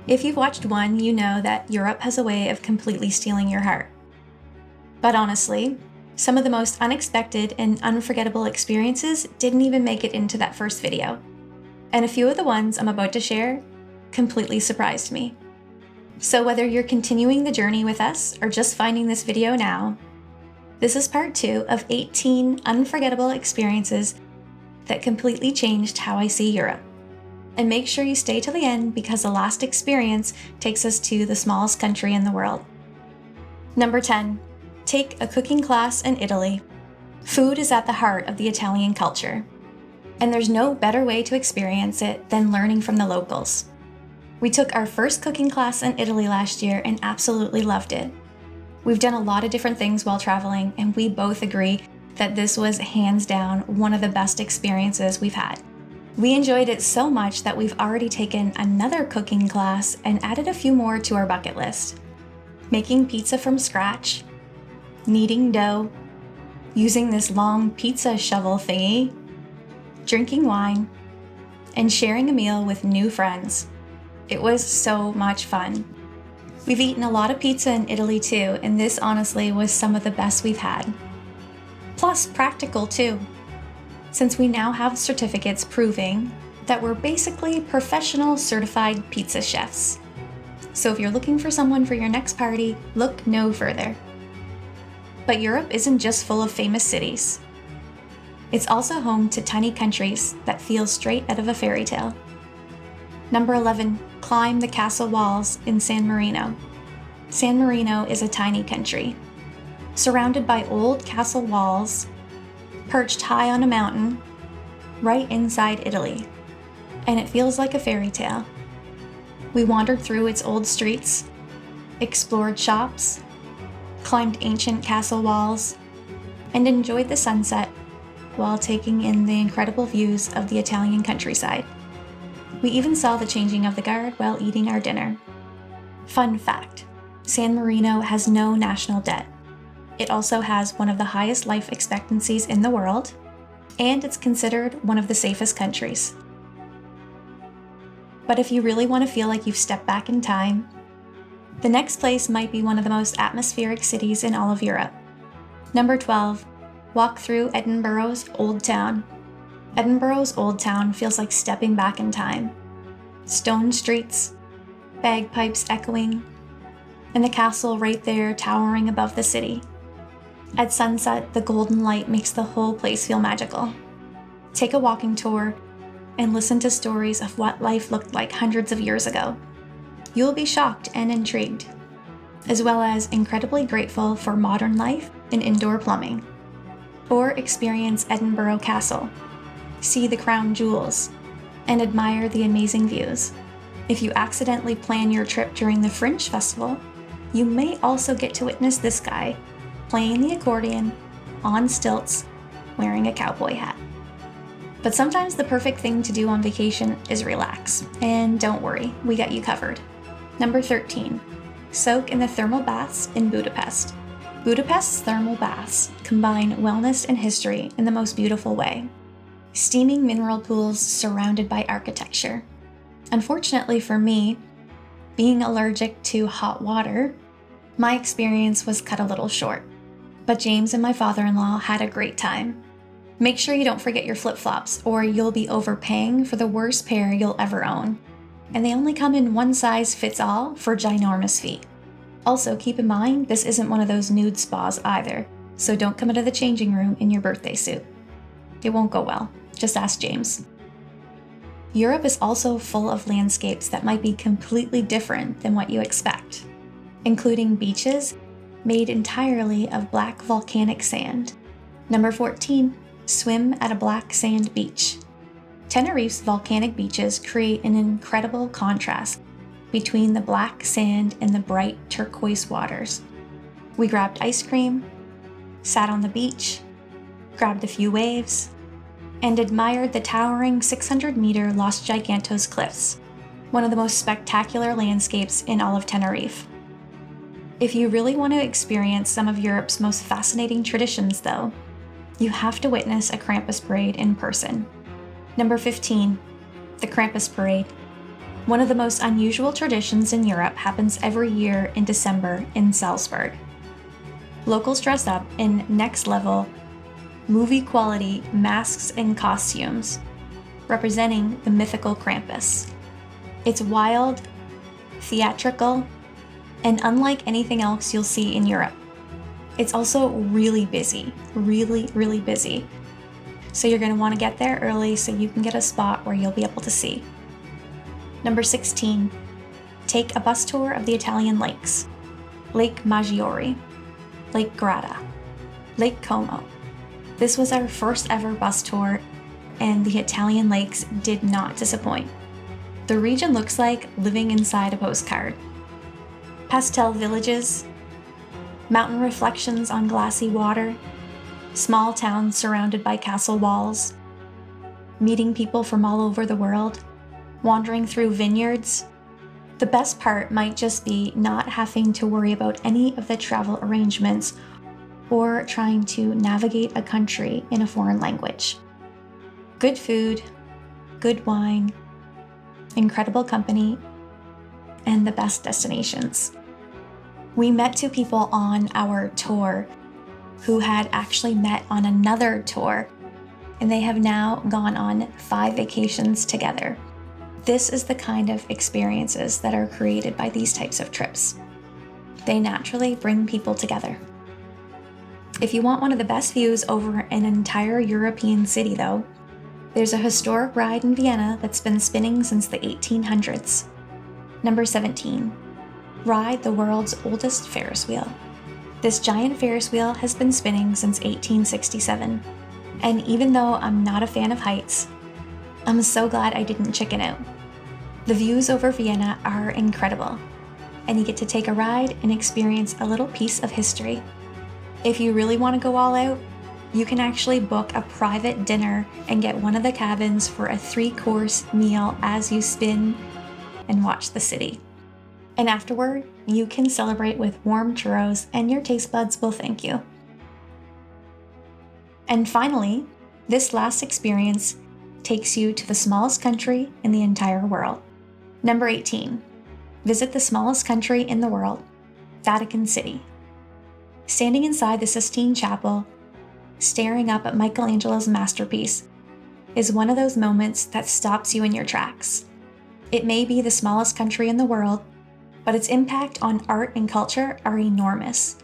If you've watched one, you know that Europe has a way of completely stealing your heart. But honestly, some of the most unexpected and unforgettable experiences didn't even make it into that first video. And a few of the ones I'm about to share completely surprised me. So whether you're continuing the journey with us or just finding this video now, this is part 2 of 18 unforgettable experiences that completely changed how I see Europe. And make sure you stay till the end because the last experience takes us to the smallest country in the world. Number 10. Take a cooking class in Italy. Food is at the heart of the Italian culture, and there's no better way to experience it than learning from the locals. We took our first cooking class in Italy last year and absolutely loved it. We've done a lot of different things while traveling, and we both agree that this was hands down one of the best experiences we've had. We enjoyed it so much that we've already taken another cooking class and added a few more to our bucket list. Making pizza from scratch, kneading dough, using this long pizza shovel thingy, drinking wine, and sharing a meal with new friends. It was so much fun. We've eaten a lot of pizza in Italy too, and this honestly was some of the best we've had. Plus practical too, since we now have certificates proving that we're basically professional certified pizza chefs. So if you're looking for someone for your next party, look no further. But Europe isn't just full of famous cities. It's also home to tiny countries that feel straight out of a fairy tale. Number 11, climb the castle walls in San Marino. San Marino is a tiny country, surrounded by old castle walls, perched high on a mountain, right inside Italy, and it feels like a fairy tale. We wandered through its old streets, explored shops, climbed ancient castle walls, and enjoyed the sunset while taking in the incredible views of the Italian countryside. We even saw the changing of the guard while eating our dinner. Fun fact, San Marino has no national debt. It also has one of the highest life expectancies in the world, and it's considered one of the safest countries. But if you really want to feel like you've stepped back in time, the next place might be one of the most atmospheric cities in all of Europe. Number 12, walk through Edinburgh's Old Town. Edinburgh's Old Town feels like stepping back in time. Stone streets, bagpipes echoing, and the castle right there towering above the city. At sunset, the golden light makes the whole place feel magical. Take a walking tour and listen to stories of what life looked like hundreds of years ago. You'll be shocked and intrigued, as well as incredibly grateful for modern life and indoor plumbing. Or experience Edinburgh Castle, see the crown jewels, and admire the amazing views. If you accidentally plan your trip during the Fringe Festival, you may also get to witness this guy playing the accordion on stilts, wearing a cowboy hat. But sometimes the perfect thing to do on vacation is relax, and don't worry, we got you covered. Number 13, soak in the thermal baths in Budapest. Budapest's thermal baths combine wellness and history in the most beautiful way. Steaming mineral pools surrounded by architecture. Unfortunately for me, being allergic to hot water, my experience was cut a little short. But James and my father-in-law had a great time. Make sure you don't forget your flip-flops or you'll be overpaying for the worst pair you'll ever own. And they only come in one size fits all for ginormous feet. Also, keep in mind, this isn't one of those nude spas either, so don't come into the changing room in your birthday suit. It won't go well. Just ask James. Europe is also full of landscapes that might be completely different than what you expect, including beaches made entirely of black volcanic sand. Number 14, swim at a black sand beach. Tenerife's volcanic beaches create an incredible contrast between the black sand and the bright turquoise waters. We grabbed ice cream, sat on the beach, grabbed a few waves, and admired the towering 600-meter Los Gigantos cliffs, one of the most spectacular landscapes in all of Tenerife. If you really want to experience some of Europe's most fascinating traditions, though, you have to witness a Krampus parade in person. Number 15, the Krampus parade. One of the most unusual traditions in Europe happens every year in December in Salzburg. Locals dress up in next-level, movie-quality masks and costumes, representing the mythical Krampus. It's wild, theatrical, and unlike anything else you'll see in Europe. It's also really busy, really busy. So you're going to want to get there early so you can get a spot where you'll be able to see. Number 16, take a bus tour of the Italian lakes. Lake Maggiore, Lake Garda, Lake Como. This was our first ever bus tour, and the Italian lakes did not disappoint. The region looks like living inside a postcard. Pastel villages, mountain reflections on glassy water, small towns surrounded by castle walls, meeting people from all over the world, wandering through vineyards. The best part might just be not having to worry about any of the travel arrangements or trying to navigate a country in a foreign language. Good food, good wine, incredible company, and the best destinations. We met two people on our tour who had actually met on another tour, and they have now gone on 5 vacations together. This is the kind of experiences that are created by these types of trips. They naturally bring people together. If you want one of the best views over an entire European city though, there's a historic ride in Vienna that's been spinning since the 1800s. Number 17, ride the world's oldest Ferris wheel. This giant Ferris wheel has been spinning since 1867. And even though I'm not a fan of heights, I'm so glad I didn't chicken out. The views over Vienna are incredible, and you get to take a ride and experience a little piece of history. If you really want to go all out, you can actually book a private dinner and get one of the cabins for a 3-course meal as you spin and watch the city. And afterward, you can celebrate with warm churros and your taste buds will thank you. And finally, this last experience takes you to the smallest country in the entire world. Number 18, visit the smallest country in the world, Vatican City. Standing inside the Sistine Chapel, staring up at Michelangelo's masterpiece, is one of those moments that stops you in your tracks. It may be the smallest country in the world, but its impact on art and culture are enormous.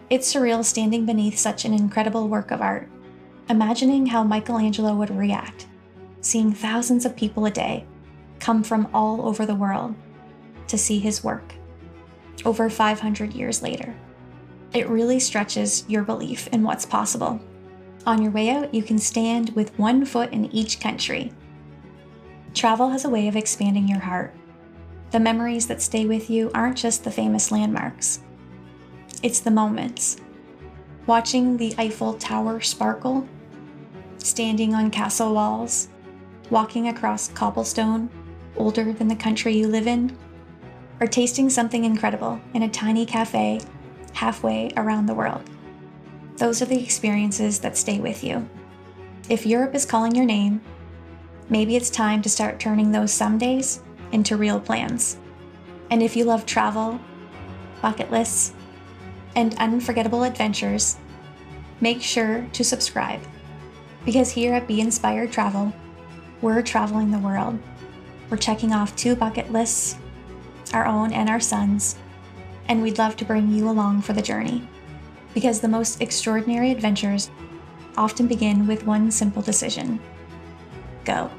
It's surreal standing beneath such an incredible work of art, imagining how Michelangelo would react, seeing thousands of people a day come from all over the world to see his work, over 500 years later. It really stretches your belief in what's possible. On your way out, you can stand with one foot in each country. Travel has a way of expanding your heart. The memories that stay with you aren't just the famous landmarks. It's the moments. Watching the Eiffel Tower sparkle, standing on castle walls, walking across cobblestone older than the country you live in, or tasting something incredible in a tiny cafe halfway around the world. Those are the experiences that stay with you. If Europe is calling your name, maybe it's time to start turning those some days into real plans. And if you love travel, bucket lists, and unforgettable adventures, make sure to subscribe. Because here at Be Inspired Travel, we're traveling the world. We're checking off 2 bucket lists, our own and our son's, and we'd love to bring you along for the journey. Because the most extraordinary adventures often begin with one simple decision: go.